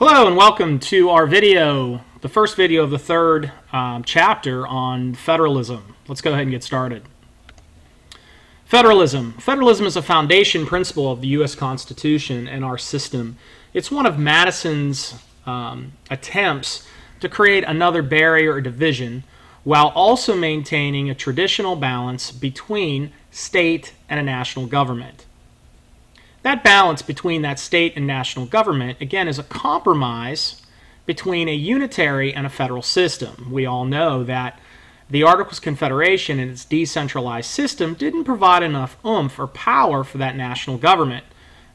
Hello and welcome to our video, the first video of the third chapter on federalism. Let's go ahead and get started. Federalism. Federalism is a foundation principle of the U.S. Constitution and our system. It's one of Madison's attempts to create another barrier or division while also maintaining a traditional balance between state and a national government. That balance between that state and national government, again, is a compromise between a unitary and a federal system. We all know that the Articles of Confederation and its decentralized system didn't provide enough oomph or power for that national government.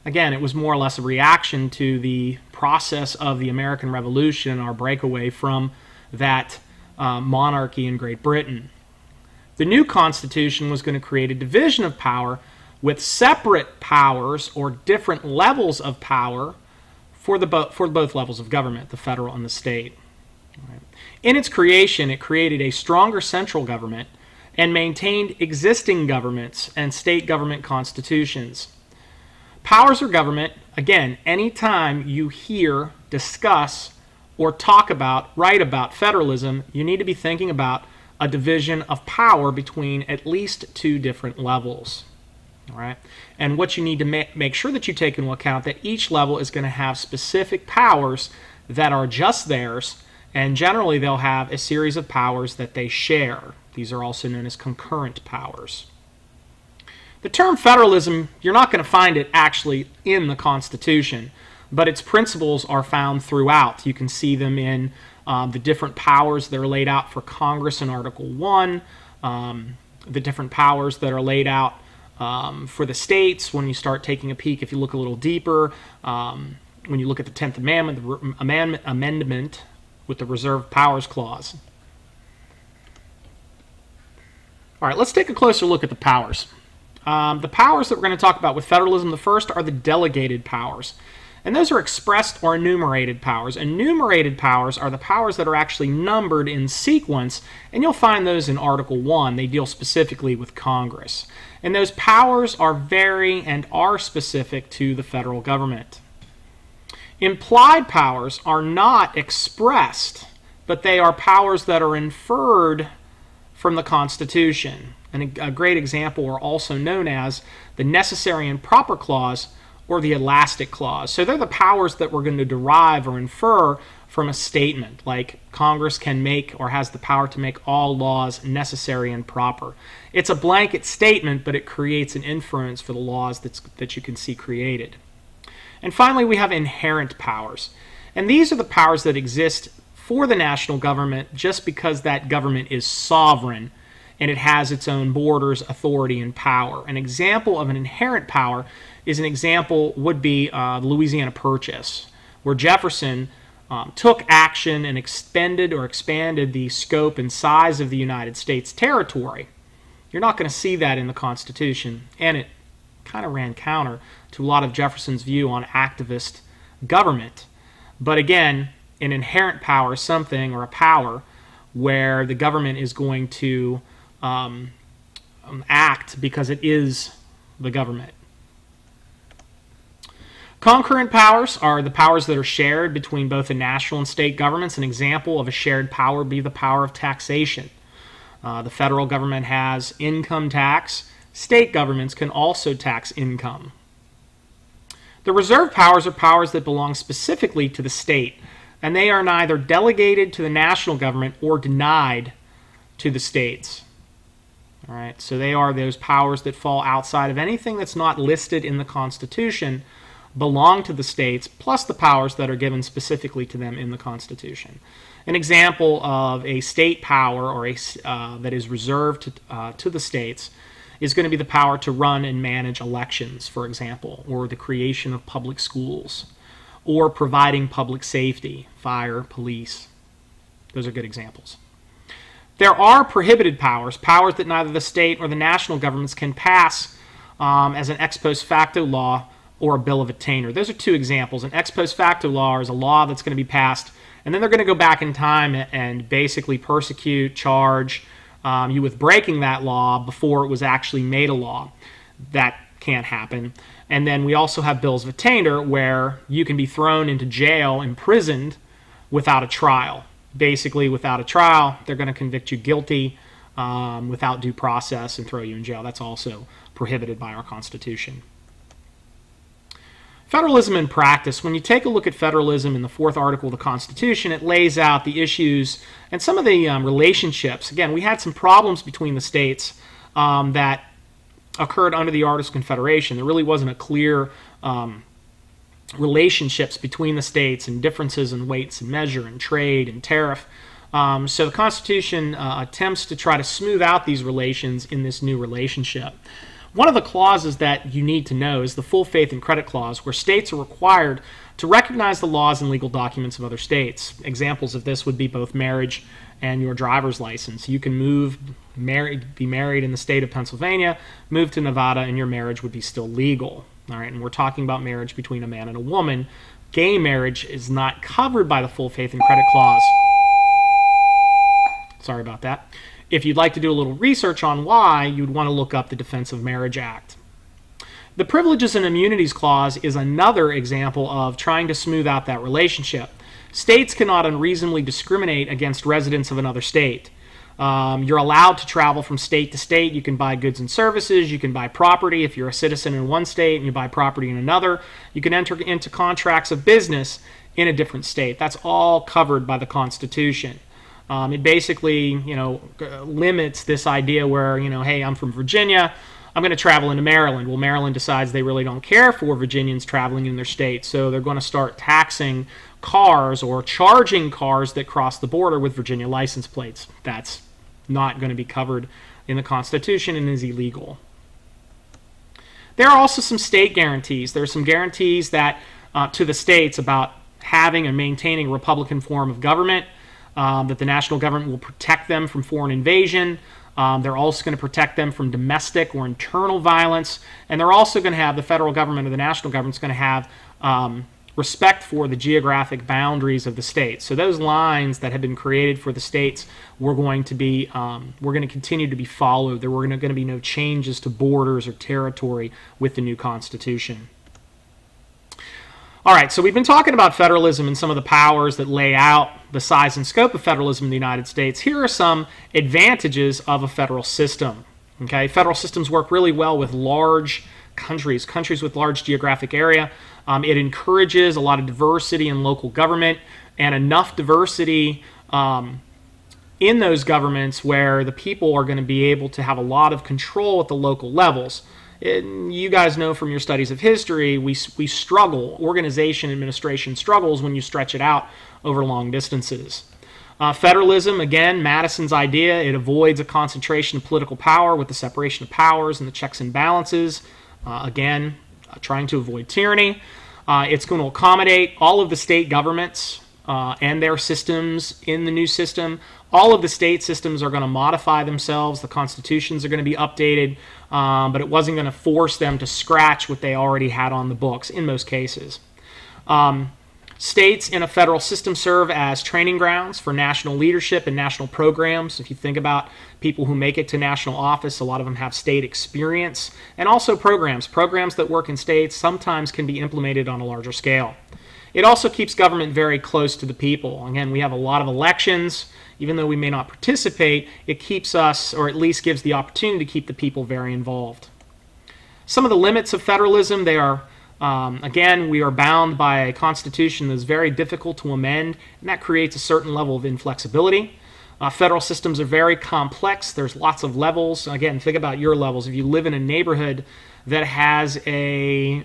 Again, it was more or less a reaction to the process of the American Revolution and our breakaway from that monarchy in Great Britain. The new Constitution was going to create a division of power with separate powers or different levels of power for both levels of government, the federal and the state. In its creation, it created a stronger central government and maintained existing governments and state government constitutions. Powers of government, again, anytime you hear, discuss, or talk about, write about federalism, you need to be thinking about a division of power between at least two different levels. All right, and what you need to make sure that you take into account that each level is going to have specific powers that are just theirs, and generally they'll have a series of powers that they share. These are also known as concurrent powers. The term federalism, you're not going to find it actually in the Constitution, but its principles are found throughout. You can see them in the different powers that are laid out for Congress in Article 1, the different powers that are laid out for the states. When you start taking a peek, if you look a little deeper, when you look at the 10th Amendment, the amendment with the Reserved Powers Clause. All right, let's take a closer look at the powers. The powers that we're going to talk about with federalism, the first are the delegated powers. And those are expressed or enumerated powers. Enumerated powers are the powers that are actually numbered in sequence, and you'll find those in Article 1. They deal specifically with Congress. And those powers are very and are specific to the federal government. Implied powers are not expressed, but they are powers that are inferred from the Constitution. And a great example are also known as the Necessary and Proper Clause or the Elastic Clause. So they're the powers that we're going to derive or infer from a statement, like Congress can make or has the power to make all laws necessary and proper. It's a blanket statement, but it creates an inference for the laws that you can see created. And finally, we have inherent powers. And these are the powers that exist for the national government just because that government is sovereign and it has its own borders, authority, and power. An example of an inherent power is an example would be the Louisiana Purchase, where Jefferson took action and expanded the scope and size of the United States territory. You're not going to see that in the Constitution, and it kind of ran counter to a lot of Jefferson's view on activist government. But again, an inherent power is something, or a power, where the government is going to act because it is the government. Concurrent powers are the powers that are shared between both the national and state governments. An example of a shared power would be the power of taxation. The federal government has income tax. State governments can also tax income. The reserved powers are powers that belong specifically to the state, and they are neither delegated to the national government or denied to the states. All right, so they are those powers that fall outside of anything that's not listed in the Constitution, belong to the states, plus the powers that are given specifically to them in the Constitution. An example of a state power or that is reserved to the states is going to be the power to run and manage elections, for example, or the creation of public schools, or providing public safety, fire, police. Those are good examples. There are prohibited powers, powers that neither the state or the national governments can pass as an ex post facto law or a bill of attainder. Those are two examples. An ex post facto law is a law that's going to be passed, and then they're going to go back in time and basically persecute, charge you with breaking that law before it was actually made a law. That can't happen. And then we also have bills of attainder, where you can be thrown into jail, imprisoned, without a trial. Basically, without a trial, they're going to convict you guilty without due process and throw you in jail. That's also prohibited by our Constitution. Federalism in practice. When you take a look at federalism in the 4th article of the Constitution, it lays out the issues and some of the relationships. Again, we had some problems between the states that occurred under the Articles of Confederation. There really wasn't a clear relationships between the states and differences in weights and measure and trade and tariff. So the Constitution attempts to try to smooth out these relations in this new relationship. One of the clauses that you need to know is the full faith and credit clause, where states are required to recognize the laws and legal documents of other states. Examples of this would be both marriage and your driver's license. You can be married in the state of Pennsylvania, move to Nevada, and your marriage would be still legal. All right, and we're talking about marriage between a man and a woman. Gay marriage is not covered by the full faith and credit clause. Sorry about that. If you'd like to do a little research on why, you'd want to look up the Defense of Marriage Act. The Privileges and Immunities Clause is another example of trying to smooth out that relationship. States cannot unreasonably discriminate against residents of another state. You're allowed to travel from state to state. You can buy goods and services. You can buy property. If you're a citizen in one state and you buy property in another, you can enter into contracts of business in a different state. That's all covered by the Constitution. It basically, limits this idea where, hey, I'm from Virginia, I'm going to travel into Maryland. Well, Maryland decides they really don't care for Virginians traveling in their state, so they're going to start taxing cars or charging cars that cross the border with Virginia license plates. That's not going to be covered in the Constitution and is illegal. There are also some state guarantees. There are some guarantees that to the states about having and maintaining a Republican form of government. That the national government will protect them from foreign invasion. They're also going to protect them from domestic or internal violence. And they're also going to have, the federal government or the national government is going to have respect for the geographic boundaries of the states. So those lines that have been created for the states we're going to continue to be followed. There were going to be no changes to borders or territory with the new Constitution. All right, so we've been talking about federalism and some of the powers that lay out the size and scope of federalism in the United States. Here are some advantages of a federal system. Okay, federal systems work really well with large countries with large geographic area. It encourages a lot of diversity in local government and enough diversity in those governments where the people are going to be able to have a lot of control at the local levels. You guys know from your studies of history, we struggle, organization, administration struggles when you stretch it out over long distances. Federalism, again, Madison's idea, it avoids a concentration of political power with the separation of powers and the checks and balances. Trying to avoid tyranny. It's going to accommodate all of the state governments and their systems in the new system. All of the state systems are going to modify themselves. The constitutions are going to be updated, but it wasn't going to force them to scratch what they already had on the books in most cases. States in a federal system serve as training grounds for national leadership and national programs. If you think about people who make it to national office, a lot of them have state experience, and also programs. Programs that work in states sometimes can be implemented on a larger scale. It also keeps government very close to the people. Again, we have a lot of elections. Even though we may not participate, it keeps us, or at least gives the opportunity to keep the people very involved. Some of the limits of federalism, they are, again, we are bound by a constitution that is very difficult to amend, and that creates a certain level of inflexibility. Federal systems are very complex. There's lots of levels. Again, think about your levels. If you live in a neighborhood that has a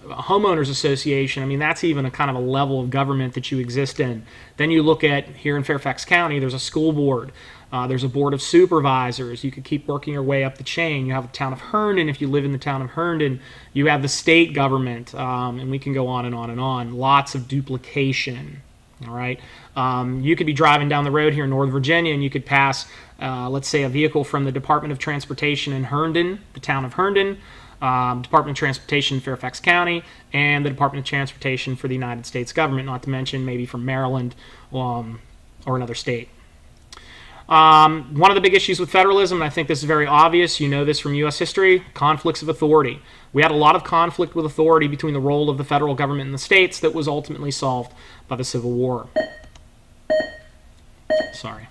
homeowners association, I mean, that's even a kind of a level of government that you exist in. Then you look at here in Fairfax County, there's a school board. There's a board of supervisors. You could keep working your way up the chain. You have the town of Herndon. If you live in the town of Herndon, you have the state government, and we can go on and on and on. Lots of duplication. All right. You could be driving down the road here in Northern Virginia, and you could pass, let's say, a vehicle from the Department of Transportation in Herndon, the town of Herndon, Department of Transportation in Fairfax County, and the Department of Transportation for the United States government, not to mention maybe from Maryland or another state. One of the big issues with federalism, and I think this is very obvious, you know this from U.S. history, conflicts of authority. We had a lot of conflict with authority between the role of the federal government and the states that was ultimately solved by the Civil War. Sorry.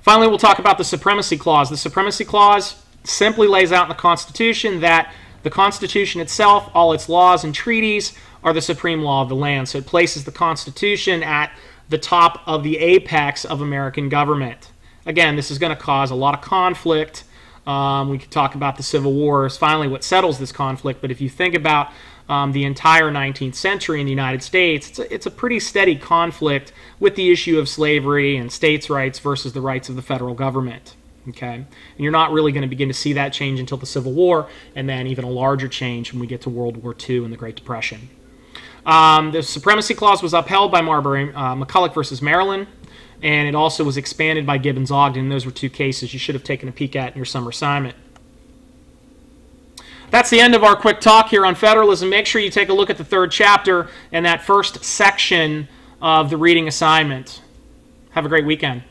Finally, we'll talk about the Supremacy Clause. The Supremacy Clause simply lays out in the Constitution that the Constitution itself, all its laws and treaties, are the supreme law of the land. So it places the Constitution at the top of the apex of American government. Again, this is going to cause a lot of conflict. We could talk about the Civil War as finally what settles this conflict, but if you think about the entire 19th century in the United States, it's a pretty steady conflict with the issue of slavery and states' rights versus the rights of the federal government. Okay, and you're not really going to begin to see that change until the Civil War, and then even a larger change when we get to World War II and the Great Depression. The Supremacy Clause was upheld by McCulloch versus Maryland, and it also was expanded by Gibbons-Ogden. Those were two cases you should have taken a peek at in your summer assignment. That's the end of our quick talk here on federalism. Make sure you take a look at the third chapter and that first section of the reading assignment. Have a great weekend.